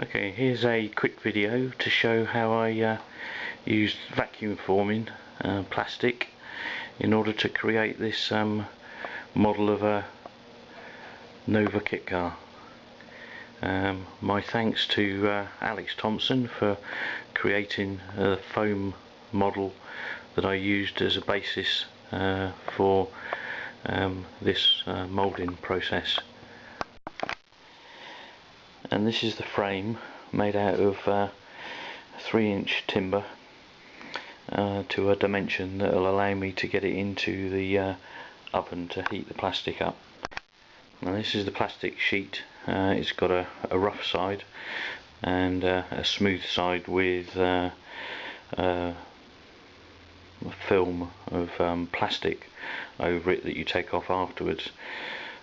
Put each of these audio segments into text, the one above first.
Okay, here's a quick video to show how I used vacuum forming plastic in order to create this model of a Nova kit car. My thanks to Alex Thompson for creating a foam model that I used as a basis for this moulding process. And this is the frame made out of 3-inch timber to a dimension that will allow me to get it into the oven to heat the plastic up. Now this is the plastic sheet. It's got a rough side and a smooth side with a film of plastic over it that you take off afterwards.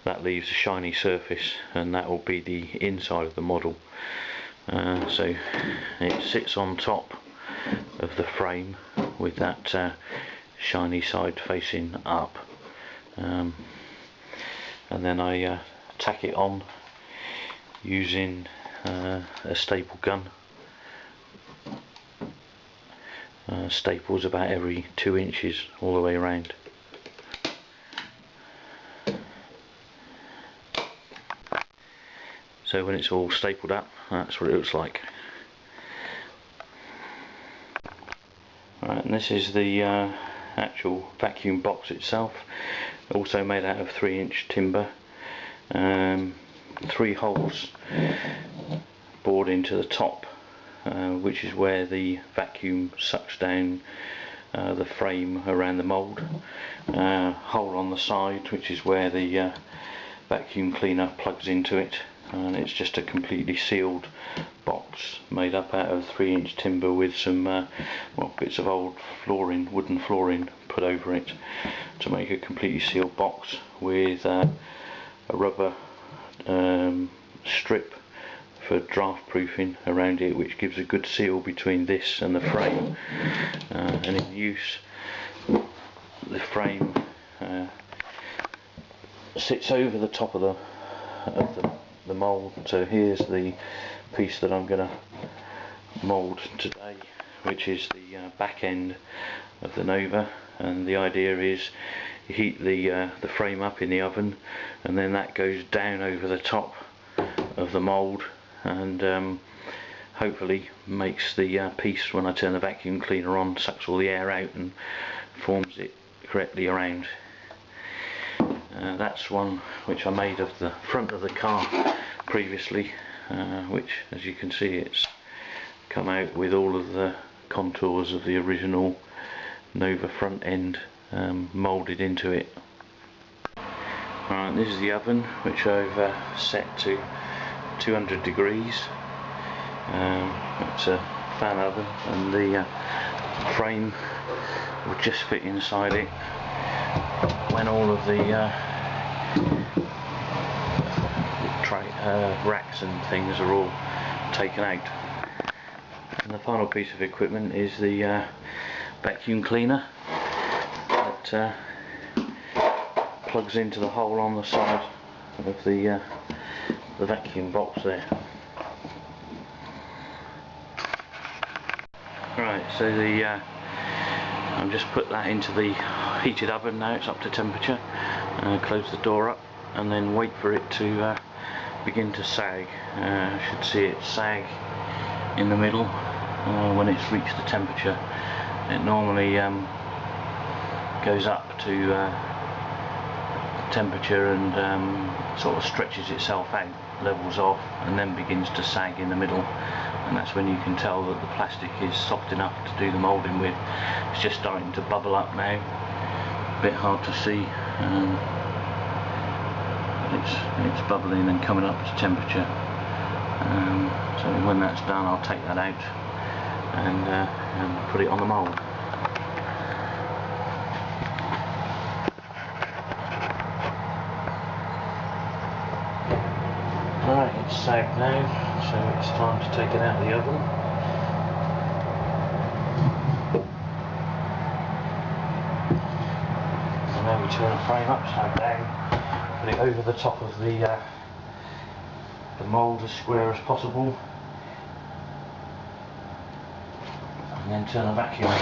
That leaves a shiny surface, and that will be the inside of the model. So it sits on top of the frame with that shiny side facing up, and then I tack it on using a staple gun. Staples about every 2 inches all the way around. So when it's all stapled up, that's what it looks like. Right, and this is the actual vacuum box itself, also made out of 3-inch timber. 3 holes bored into the top, which is where the vacuum sucks down the frame around the mould. Hole on the side, which is where the vacuum cleaner plugs into it. And it's just a completely sealed box made up out of 3-inch timber with some bits of old flooring, wooden flooring, put over it to make a completely sealed box with a rubber strip for draft proofing around it, which gives a good seal between this and the frame. And in use, the frame sits over the top of the mould. So here's the piece that I'm going to mould today, which is the back end of the Nova. And the idea is you heat the frame up in the oven, and then that goes down over the top of the mould, and hopefully makes the piece, when I turn the vacuum cleaner on, sucks all the air out and forms it correctly around. That's one which I made of the front of the car previously, which, as you can see, it's come out with all of the contours of the original Nova front end moulded into it. Alright, this is the oven, which I've set to 200 degrees. It's a fan oven, and the frame will just fit inside it when all of the racks and things are all taken out. And the final piece of equipment is the vacuum cleaner that plugs into the hole on the side of the vacuum box there. Right, so I've just put that into the heated oven now. It's up to temperature. Close the door up and then wait for it to begin to sag. You should see it sag in the middle when it's reached the temperature. It normally goes up to temperature and sort of stretches itself out, levels off, and then begins to sag in the middle. And that's when you can tell that the plastic is soft enough to do the moulding with. It's just starting to bubble up now. A bit hard to see. It's bubbling and coming up to temperature. So when that's done, I'll take that out and put it on the mould. Right, it's sagged now, so it's time to take it out of the oven. And then we turn the frame upside down, put it over the top of the mould as square as possible, and then turn the vacuum on.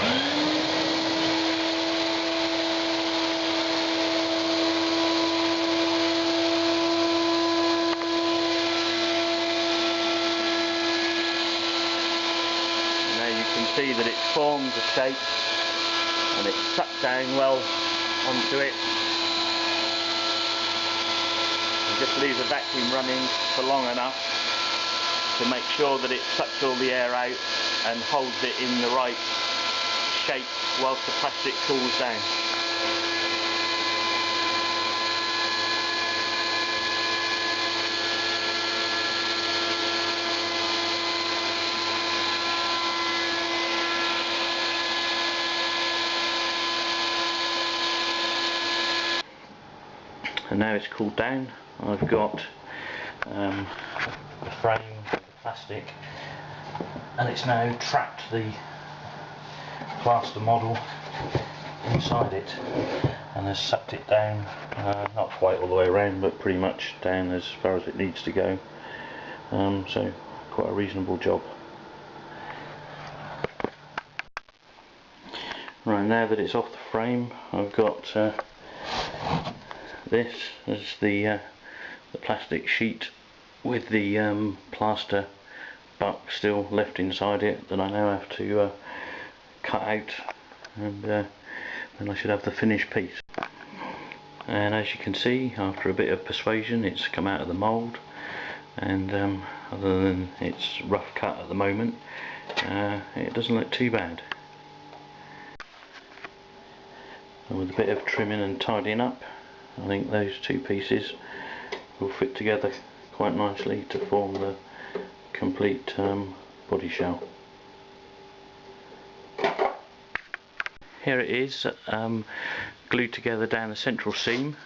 See that it forms a shape and it sucks down well onto it. You just leave the vacuum running for long enough to make sure that it sucks all the air out and holds it in the right shape whilst the plastic cools down. And now it's cooled down, I've got the frame, the plastic, and it's now trapped the plaster model inside it and has sucked it down, not quite all the way around but pretty much down as far as it needs to go, so quite a reasonable job. Right, now that it's off the frame, I've got this is the plastic sheet with the plaster buck still left inside it that I now have to cut out, and then I should have the finished piece. And as you can see, after a bit of persuasion, it's come out of the mould, and other than it's rough cut at the moment, it doesn't look too bad. And with a bit of trimming and tidying up, I think those two pieces will fit together quite nicely to form the complete body shell. Here it is, glued together down the central seam,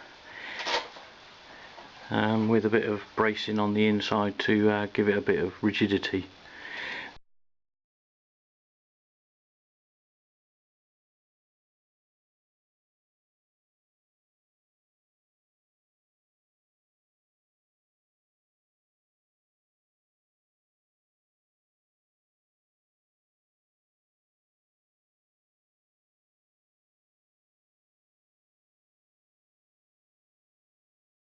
with a bit of bracing on the inside to give it a bit of rigidity.